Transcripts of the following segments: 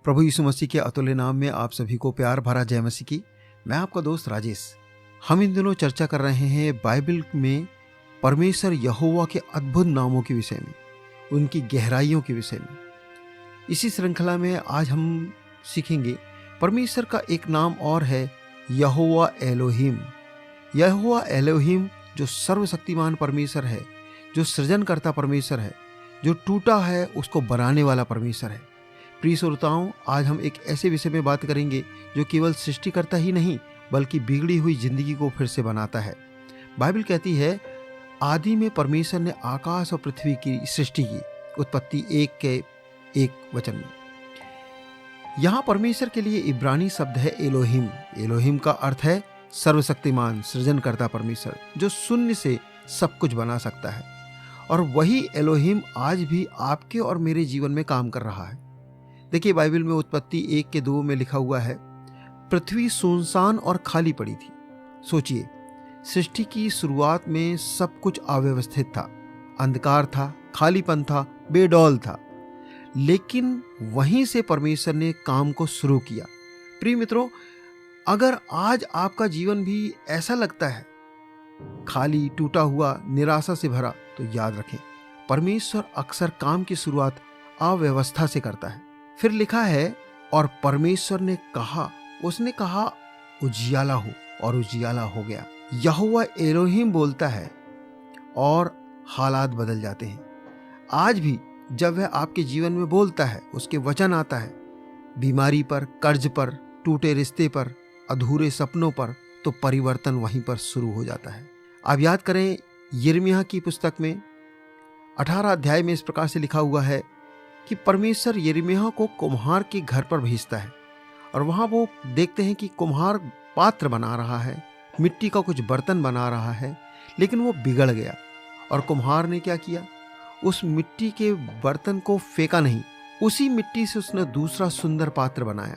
प्रभु यीशु मसीह के अतुल्य नाम में आप सभी को प्यार भरा जय मसीह की। मैं आपका दोस्त राजेश। हम इन दिनों चर्चा कर रहे हैं बाइबल में परमेश्वर यहोवा के अद्भुत नामों के विषय में, उनकी गहराइयों के विषय में। इसी श्रृंखला में आज हम सीखेंगे परमेश्वर का एक नाम और है यहोवा एलोहिम। यहोवा एलोहिम जो सर्वशक्तिमान परमेश्वर है, जो सृजनकर्ता परमेश्वर है, जो टूटा है उसको बनाने वाला परमेश्वर है। प्रिय श्रोताओं, आज हम एक ऐसे विषय में बात करेंगे जो केवल सृष्टिकर्ता ही नहीं बल्कि बिगड़ी हुई जिंदगी को फिर से बनाता है। बाइबल कहती है आदि में परमेश्वर ने आकाश और पृथ्वी की सृष्टि की, उत्पत्ति 1:1 में। यहाँ परमेश्वर के लिए इब्रानी शब्द है एलोहिम। एलोहिम का अर्थ है सर्वशक्तिमान सृजनकर्ता परमेश्वर, जो शून्य से सब कुछ बना सकता है। और वही एलोहिम आज भी आपके और मेरे जीवन में काम कर रहा है। देखिए, बाइबल में उत्पत्ति 1:2 में लिखा हुआ है, पृथ्वी सुनसान और खाली पड़ी थी। सोचिए, सृष्टि की शुरुआत में सब कुछ अव्यवस्थित था, अंधकार था, खालीपन था, बेडौल था। लेकिन वहीं से परमेश्वर ने काम को शुरू किया। प्रिय मित्रों, अगर आज आपका जीवन भी ऐसा लगता है, खाली, टूटा हुआ, निराशा से भरा, तो याद रखें परमेश्वर अक्सर काम की शुरुआत अव्यवस्था से करता है। फिर लिखा है, और परमेश्वर ने कहा, उसने कहा उजियाला हो, और उजियाला हो गया। यहोवा एलोहिम बोलता है और हालात बदल जाते हैं। आज भी जब वह आपके जीवन में बोलता है, उसके वचन आता है, बीमारी पर, कर्ज पर, टूटे रिश्ते पर, अधूरे सपनों पर, तो परिवर्तन वहीं पर शुरू हो जाता है। आप याद करें, यिर्मयाह की पुस्तक में 18 अध्याय में इस प्रकार से लिखा हुआ है कि परमेश्वर यिर्मयाह को कुम्हार के घर पर भेजता है, और वहां वो देखते हैं कि कुम्हार पात्र बना रहा है, मिट्टी का कुछ बर्तन बना रहा है, लेकिन वो बिगड़ गया। और कुम्हार ने क्या किया, उस मिट्टी के बर्तन को फेंका नहीं, उसी मिट्टी से उसने दूसरा सुंदर पात्र बनाया।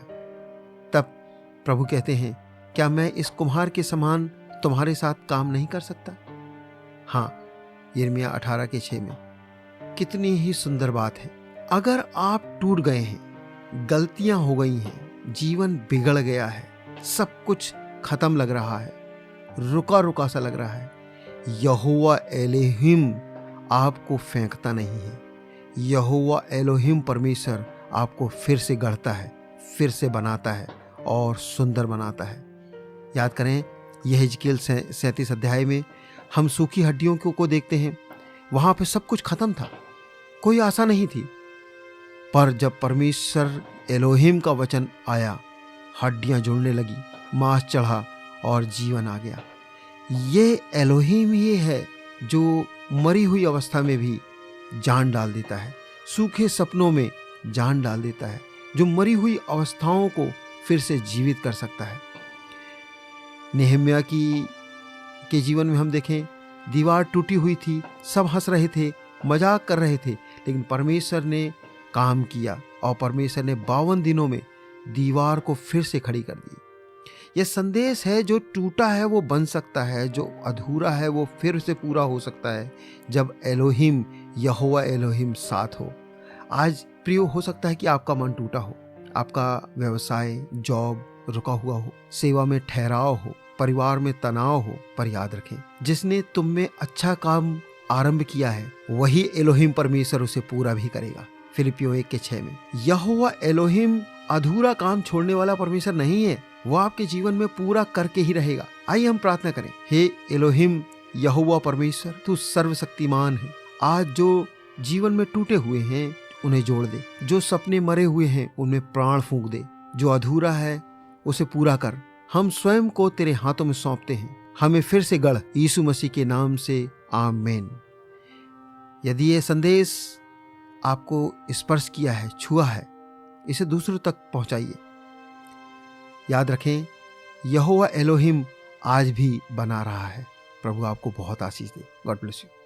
तब प्रभु कहते हैं, क्या मैं इस कुम्हार के समान तुम्हारे साथ काम नहीं कर सकता? हाँ, यिर्मयाह 18:6 में। कितनी ही सुंदर बात है। अगर आप टूट गए हैं, गलतियां हो गई हैं, जीवन बिगड़ गया है, सब कुछ खत्म लग रहा है, रुका रुका सा लग रहा है, यहोवा एलोहिम आपको फेंकता नहीं है। यहोवा एलोहिम परमेश्वर आपको फिर से गढ़ता है, फिर से बनाता है और सुंदर बनाता है। याद करें, यह हिजकीएल 37 अध्याय में हम सूखी हड्डियों को देखते हैं। वहां पे सब कुछ खत्म था, कोई आशा नहीं थी। पर जब परमेश्वर एलोहिम का वचन आया, हड्डियां जुड़ने लगी, मांस चढ़ा और जीवन आ गया। ये एलोहिम ही है जो मरी हुई अवस्था में भी जान डाल देता है, सूखे सपनों में जान डाल देता है, जो मरी हुई अवस्थाओं को फिर से जीवित कर सकता है। नेहम्याह के जीवन में हम देखें, दीवार टूटी हुई थी, सब हंस रहे थे, मजाक कर रहे थे, लेकिन परमेश्वर ने काम किया और परमेश्वर ने 52 दिनों में दीवार को फिर से खड़ी कर दी। यह संदेश है, जो टूटा है वो बन सकता है, जो अधूरा है वो फिर से पूरा हो सकता है, जब एलोहिम, यहोवा एलोहिम साथ हो। आज प्रियो, हो सकता है कि आपका मन टूटा हो, आपका व्यवसाय, जॉब रुका हुआ हो, सेवा में ठहराव हो, परिवार में तनाव हो, पर याद रखें, जिसने तुम में अच्छा काम आरंभ किया है वही एलोहिम परमेश्वर उसे पूरा भी करेगा। फिलिपियों 1:6 में। यहोवा एलोहिम अधूरा काम छोड़ने वाला परमेश्वर नहीं है, वो आपके जीवन में पूरा करके ही रहेगा। आइए हम प्रार्थना करें। हे एलोहिम, यहोवा परमेश्वर, तू सर्वशक्तिमान है। आज जो जीवन में टूटे हुए हैं उन्हें जोड़ दे, जो सपने मरे हुए हैं उनमें प्राण फूंक दे, जो अधूरा है उसे पूरा कर। हम स्वयं को तेरे हाथों में सौंपते हैं, हमें फिर से गढ़, यीशु मसीह के नाम से, आमीन। यदि ये संदेश आपको स्पर्श किया है, छुआ है, इसे दूसरों तक पहुंचाइए। याद रखें, यहोवा एलोहिम आज भी बना रहा है। प्रभु आपको बहुत आशीष दे। God bless you.